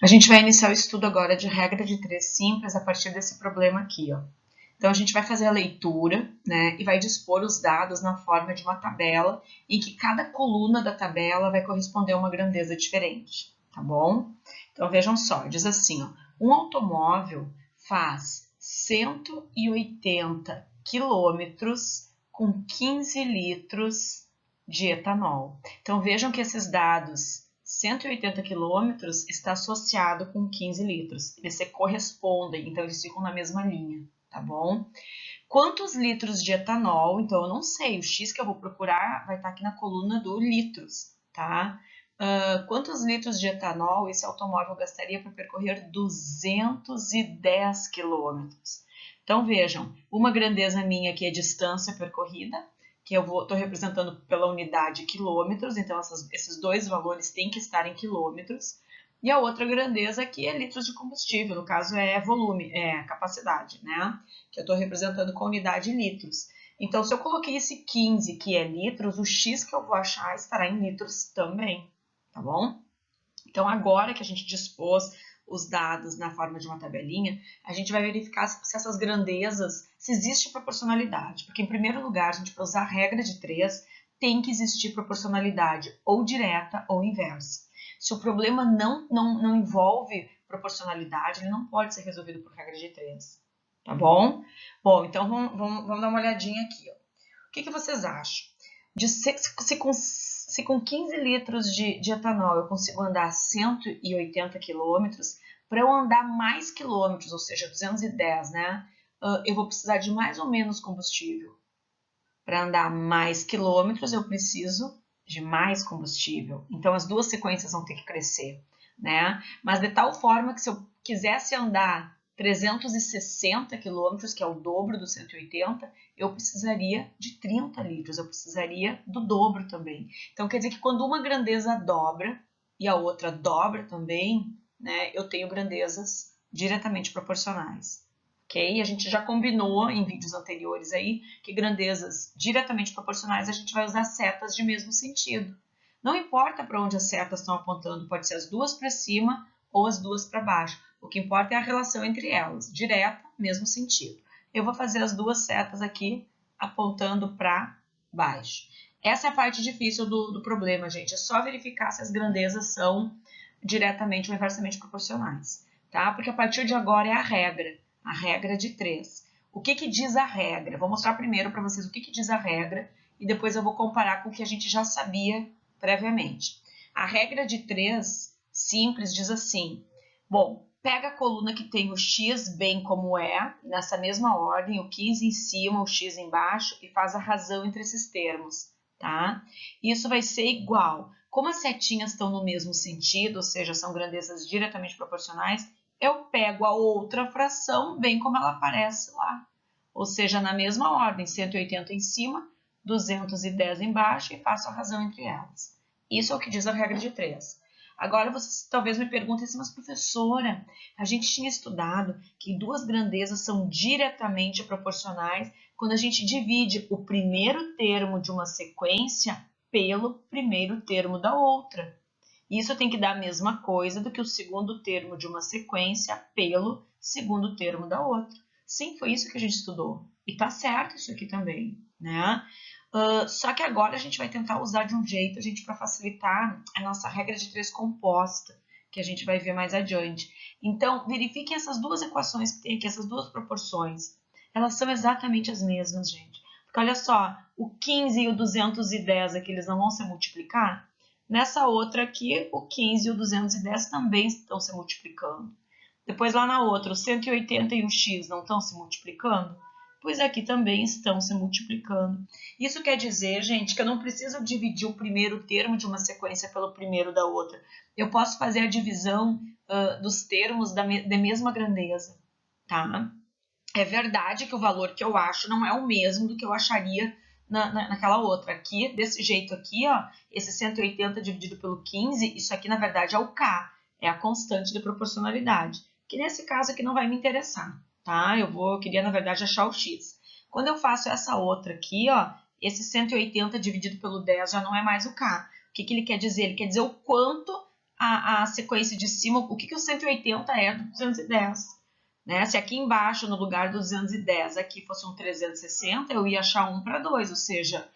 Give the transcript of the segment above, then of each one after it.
A gente vai iniciar o estudo agora de regra de 3 simples a partir desse problema aqui, ó. Então, a gente vai fazer a leitura, né, e vai dispor os dados na forma de uma tabela, em que cada coluna da tabela vai corresponder a uma grandeza diferente, tá bom? Então, vejam só, diz assim, ó, um automóvel faz 180 quilômetros com 15 litros de etanol. Então, vejam que esses dados 180 quilômetros está associado com 15 litros. Eles se correspondem, então eles ficam na mesma linha, tá bom? Quantos litros de etanol? Então eu não sei, o X que eu vou procurar vai estar aqui na coluna do litros, tá? Quantos litros de etanol esse automóvel gastaria para percorrer 210 quilômetros? Então vejam, uma grandeza minha aqui é distância percorrida, que eu estou representando pela unidade quilômetros, então esses dois valores têm que estar em quilômetros. E a outra grandeza aqui é litros de combustível, no caso é volume, é capacidade, né? Que eu estou representando com a unidade litros. Então, se eu coloquei esse 15, que é litros, o X que eu vou achar estará em litros também, tá bom? Então, agora que a gente dispôs os dados na forma de uma tabelinha, a gente vai verificar se essas grandezas, se existe proporcionalidade. Porque, em primeiro lugar, a gente, para usar a regra de 3, tem que existir proporcionalidade ou direta ou inversa. Se o problema não envolve proporcionalidade, ele não pode ser resolvido por regra de 3. Tá bom? Bom, então vamos dar uma olhadinha aqui. Ó. O que vocês acham? Se com 15 litros de etanol eu consigo andar 180 quilômetros, para eu andar mais quilômetros, ou seja, 210, né? Eu vou precisar de mais ou menos combustível. Para andar mais quilômetros, eu preciso de mais combustível. Então, as duas sequências vão ter que crescer, né? Mas de tal forma que se eu quisesse andar 360 quilômetros, que é o dobro do 180, eu precisaria de 30 litros, eu precisaria do dobro também. Então, quer dizer que quando uma grandeza dobra e a outra dobra também, né, eu tenho grandezas diretamente proporcionais. Ok? A gente já combinou em vídeos anteriores aí que grandezas diretamente proporcionais a gente vai usar setas de mesmo sentido. Não importa para onde as setas estão apontando, pode ser as duas para cima ou as duas para baixo. O que importa é a relação entre elas, direta, mesmo sentido. Eu vou fazer as duas setas aqui apontando para baixo. Essa é a parte difícil do problema, gente. É só verificar se as grandezas são diretamente ou inversamente proporcionais, tá? Porque a partir de agora é a regra de 3. O que diz a regra? Vou mostrar primeiro para vocês o que diz a regra e depois eu vou comparar com o que a gente já sabia previamente. A regra de 3 simples diz assim, bom, pega a coluna que tem o x bem como é, nessa mesma ordem, o 15 em cima, o x embaixo, e faz a razão entre esses termos, tá? Isso vai ser igual. Como as setinhas estão no mesmo sentido, ou seja, são grandezas diretamente proporcionais, eu pego a outra fração bem como ela aparece lá. Ou seja, na mesma ordem, 180 em cima, 210 embaixo e faço a razão entre elas. Isso é o que diz a regra de 3. Agora vocês talvez me perguntem assim, mas professora, a gente tinha estudado que duas grandezas são diretamente proporcionais quando a gente divide o primeiro termo de uma sequência pelo primeiro termo da outra. Isso tem que dar a mesma coisa do que o segundo termo de uma sequência pelo segundo termo da outra. Sim, foi isso que a gente estudou. E tá certo isso aqui também, né? Só que agora a gente vai tentar usar de um jeito, a gente, para facilitar a nossa regra de 3 composta, que a gente vai ver mais adiante. Então, verifiquem essas duas equações que tem aqui, essas duas proporções. Elas são exatamente as mesmas, gente. Porque olha só, o 15 e o 210 aqui, eles não vão se multiplicar? Nessa outra aqui, o 15 e o 210 também estão se multiplicando. Depois lá na outra, o 180 e o x não estão se multiplicando? Pois aqui também estão se multiplicando. Isso quer dizer, gente, que eu não preciso dividir o primeiro termo de uma sequência pelo primeiro da outra. Eu posso fazer a divisão dos termos da mesma grandeza, tá? É verdade que o valor que eu acho não é o mesmo do que eu acharia naquela outra. Aqui, desse jeito aqui, ó, esse 180 dividido pelo 15, isso aqui na verdade é o K, é a constante de proporcionalidade, que nesse caso aqui não vai me interessar, tá? Eu queria na verdade achar o X. Quando eu faço essa outra aqui, ó, esse 180 dividido pelo 10 já não é mais o K. O que ele quer dizer? Ele quer dizer o quanto a sequência de cima, o que o 180 é do 210. Né? Se aqui embaixo, no lugar do 210, aqui fosse um 360, eu ia achar 1 para 2, ou seja,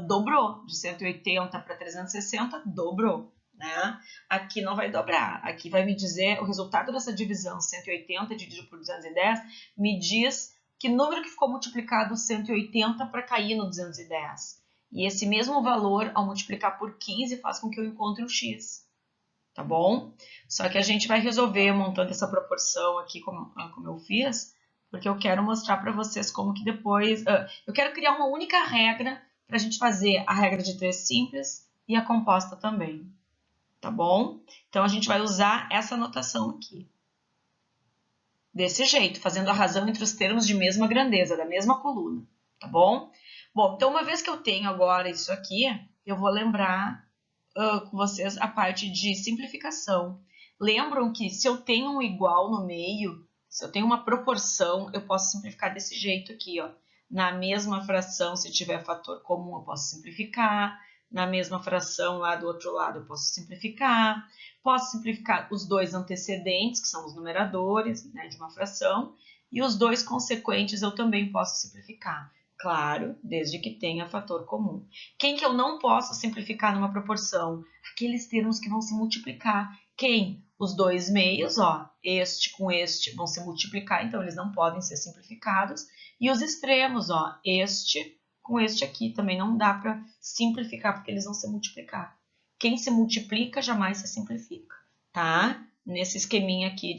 dobrou. De 180 para 360, dobrou. Né? Aqui não vai dobrar. Aqui vai me dizer, o resultado dessa divisão 180 dividido por 210, me diz que número que ficou multiplicado 180 para cair no 210. E esse mesmo valor, ao multiplicar por 15, faz com que eu encontre o x. Tá bom? Só que a gente vai resolver montando essa proporção aqui, como eu fiz, porque eu quero mostrar para vocês como que depois... eu quero criar uma única regra para a gente fazer a regra de 3 simples e a composta também. Tá bom? Então, a gente vai usar essa notação aqui. Desse jeito, fazendo a razão entre os termos de mesma grandeza, da mesma coluna. Tá bom? Bom, então, uma vez que eu tenho agora isso aqui, eu vou lembrar com vocês a parte de simplificação. Lembram que se eu tenho um igual no meio, se eu tenho uma proporção, eu posso simplificar desse jeito aqui, ó. Na mesma fração, se tiver fator comum, eu posso simplificar. Na mesma fração lá do outro lado, eu posso simplificar. Posso simplificar os dois antecedentes, que são os numeradores, né, de uma fração. E os dois consequentes eu também posso simplificar. Claro, desde que tenha fator comum. Quem que eu não posso simplificar numa proporção? Aqueles termos que vão se multiplicar. Quem? Os dois meios, ó, este com este vão se multiplicar, então eles não podem ser simplificados. E os extremos, ó, este com este aqui, também não dá para simplificar, porque eles vão se multiplicar. Quem se multiplica jamais se simplifica, tá? Nesse esqueminha aqui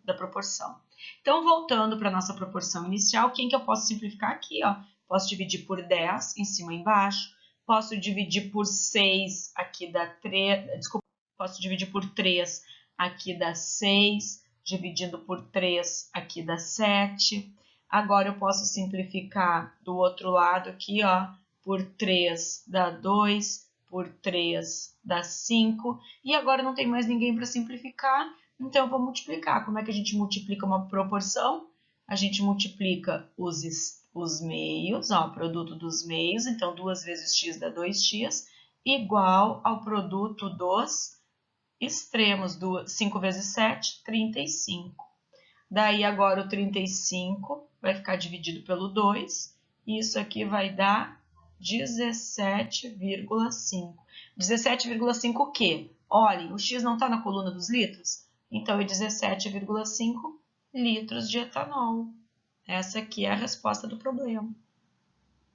da proporção. Então, voltando para a nossa proporção inicial, quem que eu posso simplificar aqui? Ó? Posso dividir por 10, em cima e embaixo. Posso dividir por 6, aqui dá 3. Desculpa, posso dividir por 3, aqui dá 6. Dividindo por 3, aqui dá 7. Agora, eu posso simplificar do outro lado aqui, ó. Por 3 dá 2, por 3 dá 5. E agora não tem mais ninguém para simplificar. Então, eu vou multiplicar. Como é que a gente multiplica uma proporção? A gente multiplica os meios, ó, o produto dos meios. Então, 2 vezes x dá 2x, igual ao produto dos extremos. 5 vezes 7, 35. Daí, agora, o 35 vai ficar dividido pelo 2. E isso aqui vai dar 17,5. 17,5 o quê? Olhem, o x não está na coluna dos litros? Então, é 17,5 litros de etanol. Essa aqui é a resposta do problema.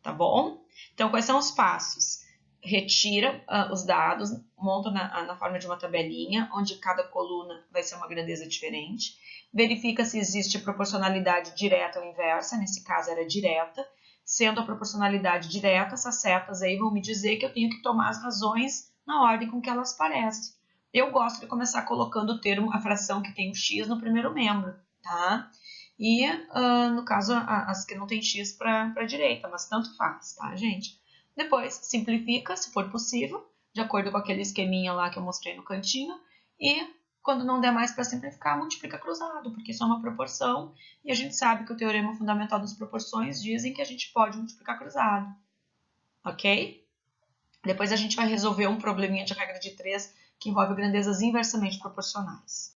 Tá bom? Então, quais são os passos? Retira os dados, monta na forma de uma tabelinha, onde cada coluna vai ser uma grandeza diferente. Verifica se existe proporcionalidade direta ou inversa, nesse caso era direta. Sendo a proporcionalidade direta, essas setas aí vão me dizer que eu tenho que tomar as razões na ordem com que elas parecem. Eu gosto de começar colocando o termo, a fração que tem o x no primeiro membro, tá? E, no caso, as que não tem x para a direita, mas tanto faz, tá, gente? Depois, simplifica, se for possível, de acordo com aquele esqueminha lá que eu mostrei no cantinho. E, quando não der mais para simplificar, multiplica cruzado, porque isso é uma proporção. E a gente sabe que o teorema fundamental das proporções dizem que a gente pode multiplicar cruzado. Ok? Depois a gente vai resolver um probleminha de regra de 3 que envolve grandezas inversamente proporcionais.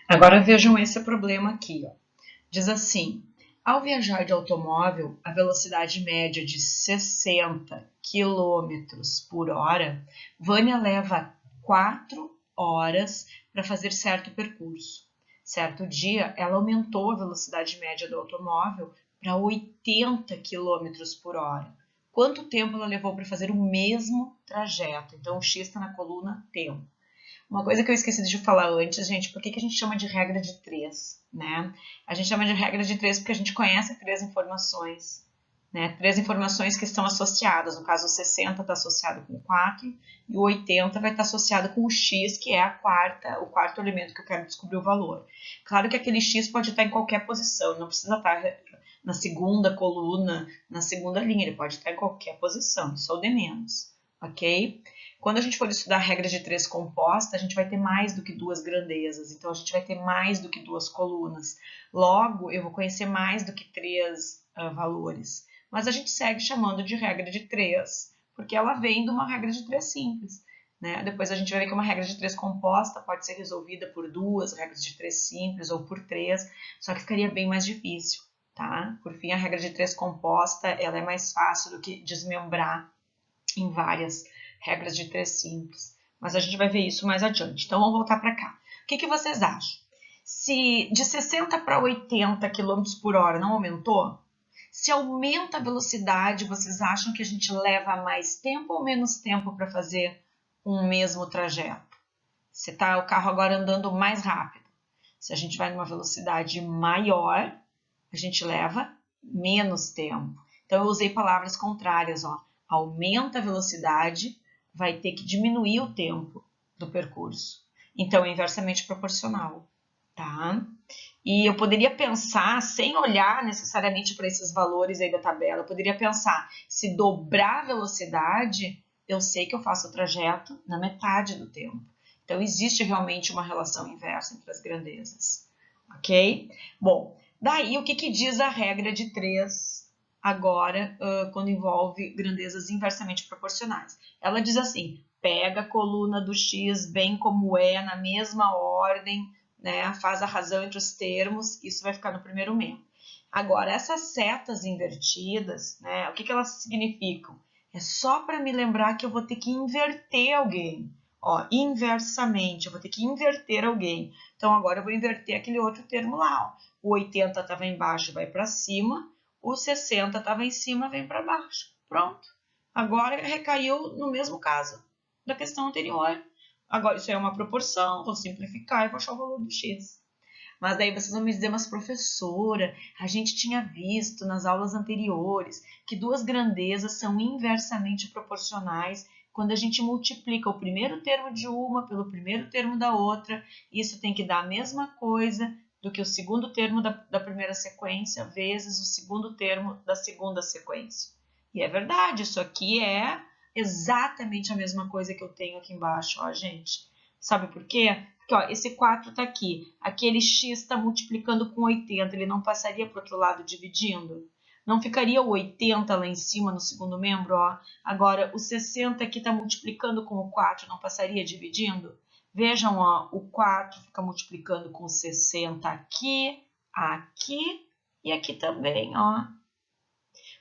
Agora vejam esse problema aqui, ó. Diz assim: ao viajar de automóvel a velocidade média de 60 km por hora, Vânia leva 4 horas para fazer certo percurso. Certo dia, ela aumentou a velocidade média do automóvel para 80 km por hora. Quanto tempo ela levou para fazer o mesmo trajeto? Então, o x está na coluna tempo. Uma coisa que eu esqueci de falar antes, gente, por que a gente chama de regra de 3, né? A gente chama de regra de 3 porque a gente conhece 3 informações, né? 3 informações que estão associadas. No caso, o 60 está associado com o 4 e o 80 vai estar associado com o x, que é o quarto elemento que eu quero descobrir o valor. Claro que aquele x pode estar em qualquer posição, não precisa estar na segunda coluna, na segunda linha, ele pode estar em qualquer posição, isso é o de menos, ok? Quando a gente for estudar a regra de 3 composta, a gente vai ter mais do que 2 grandezas, então a gente vai ter mais do que 2 colunas. Logo, eu vou conhecer mais do que 3 valores. Mas a gente segue chamando de regra de 3, porque ela vem de uma regra de 3 simples. né? Depois a gente vai ver que uma regra de 3 composta pode ser resolvida por 2 regras de 3 simples ou por 3, só que ficaria bem mais difícil, tá? Por fim, a regra de 3 composta, ela é mais fácil do que desmembrar em várias regras de 3 simples. Mas a gente vai ver isso mais adiante. Então, vamos voltar para cá. O que vocês acham? Se de 60 para 80 km por hora não aumentou, se aumenta a velocidade, vocês acham que a gente leva mais tempo ou menos tempo para fazer um mesmo trajeto? Se está o carro agora andando mais rápido, se a gente vai numa velocidade maior, a gente leva menos tempo. Então, eu usei palavras contrárias, ó. Aumenta a velocidade, vai ter que diminuir o tempo do percurso. Então, é inversamente proporcional, tá? E eu poderia pensar, sem olhar necessariamente para esses valores aí da tabela, eu poderia pensar, se dobrar a velocidade, eu sei que eu faço o trajeto na metade do tempo. Então, existe realmente uma relação inversa entre as grandezas, ok? Bom, daí o que diz a regra de 3 agora, quando envolve grandezas inversamente proporcionais? Ela diz assim, pega a coluna do x bem como é, na mesma ordem, né? Faz a razão entre os termos, isso vai ficar no primeiro membro. Agora, essas setas invertidas, né? O que elas significam? É só para me lembrar que eu vou ter que inverter alguém. Ó, inversamente, eu vou ter que inverter alguém. Então, agora eu vou inverter aquele outro termo lá. Ó. O 80 estava embaixo, vai para cima. O 60 estava em cima, vem para baixo. Pronto. Agora recaiu no mesmo caso da questão anterior. Agora, isso é uma proporção, vou simplificar e vou achar o valor do x. Mas daí vocês vão me dizer, mas professora, a gente tinha visto nas aulas anteriores que duas grandezas são inversamente proporcionais quando a gente multiplica o primeiro termo de uma pelo primeiro termo da outra. Isso tem que dar a mesma coisa do que o segundo termo da primeira sequência vezes o segundo termo da segunda sequência. E é verdade, isso aqui é exatamente a mesma coisa que eu tenho aqui embaixo, ó, gente. Sabe por quê? Porque, ó, esse 4 está aqui. Aquele x está multiplicando com 80. Ele não passaria para o outro lado dividindo? Não ficaria o 80 lá em cima no segundo membro? Ó. Agora, o 60 aqui está multiplicando com o 4. Não passaria dividindo? Vejam, ó, o 4 fica multiplicando com o 60 aqui, aqui e aqui também, ó.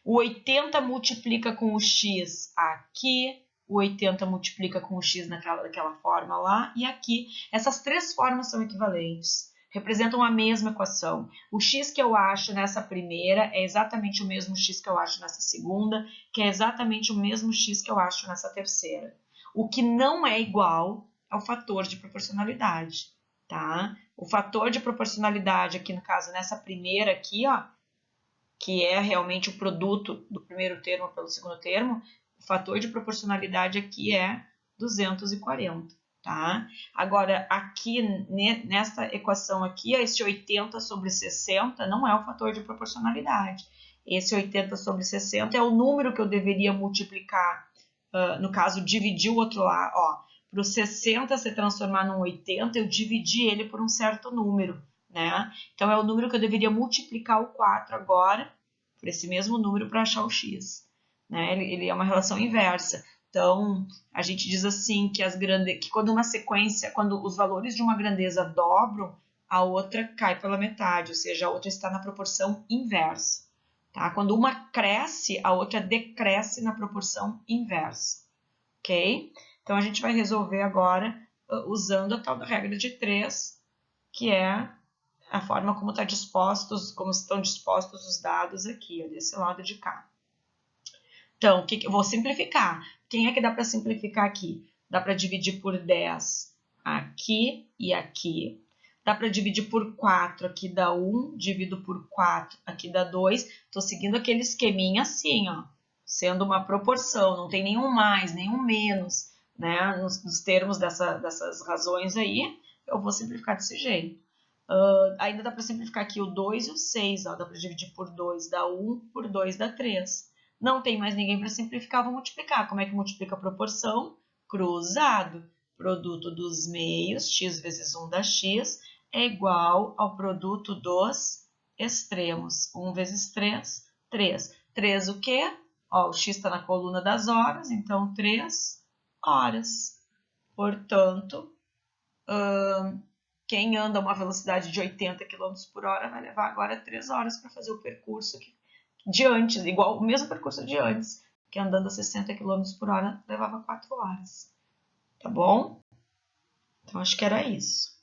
O 80 multiplica com o x aqui, o 80 multiplica com o x daquela forma lá, e aqui. Essas três formas são equivalentes, representam a mesma equação. O x que eu acho nessa primeira é exatamente o mesmo x que eu acho nessa segunda, que é exatamente o mesmo x que eu acho nessa terceira. O que não é igual é o fator de proporcionalidade, tá? O fator de proporcionalidade aqui, no caso, nessa primeira aqui, ó, que é realmente o produto do primeiro termo pelo segundo termo, o fator de proporcionalidade aqui é 240, tá? Agora, aqui, nesta equação aqui, esse 80 sobre 60 não é o fator de proporcionalidade. Esse 80 sobre 60 é o número que eu deveria multiplicar, no caso, dividir o outro lado, ó. Para o 60 se transformar num 80, eu dividi ele por um certo número, né? Então, é o número que eu deveria multiplicar o 4 agora, por esse mesmo número, para achar o x. Né? Ele é uma relação inversa. Então, a gente diz assim que, que quando uma sequência, quando os valores de uma grandeza dobram, a outra cai pela metade, ou seja, a outra está na proporção inversa. Tá? Quando uma cresce, a outra decresce na proporção inversa. Ok? Então, a gente vai resolver agora usando a tal da regra de 3, que é a forma como estão dispostos os dados aqui, ó, desse lado de cá. Então, eu vou simplificar. Quem é que dá para simplificar aqui? Dá para dividir por 10 aqui e aqui. Dá para dividir por 4, aqui dá 1, divido por 4, aqui dá 2. Estou seguindo aquele esqueminha assim, ó, sendo uma proporção, não tem nenhum mais, nenhum menos, né? Nos termos dessas razões aí, eu vou simplificar desse jeito. Ainda dá para simplificar aqui o 2 e o 6, ó, dá para dividir por 2, dá 1, por 2 dá 3. Não tem mais ninguém para simplificar, vou multiplicar. Como é que multiplica a proporção? Cruzado. Produto dos meios, x vezes 1 dá x, é igual ao produto dos extremos. 1 vezes 3, 3. 3 o quê? Ó, o x está na coluna das horas, então 3 horas. Portanto, quem anda a uma velocidade de 80 km por hora vai levar agora 3 horas para fazer o percurso de antes, igual o mesmo percurso de antes, que andando a 60 km por hora levava 4 horas. Tá bom? Então, acho que era isso.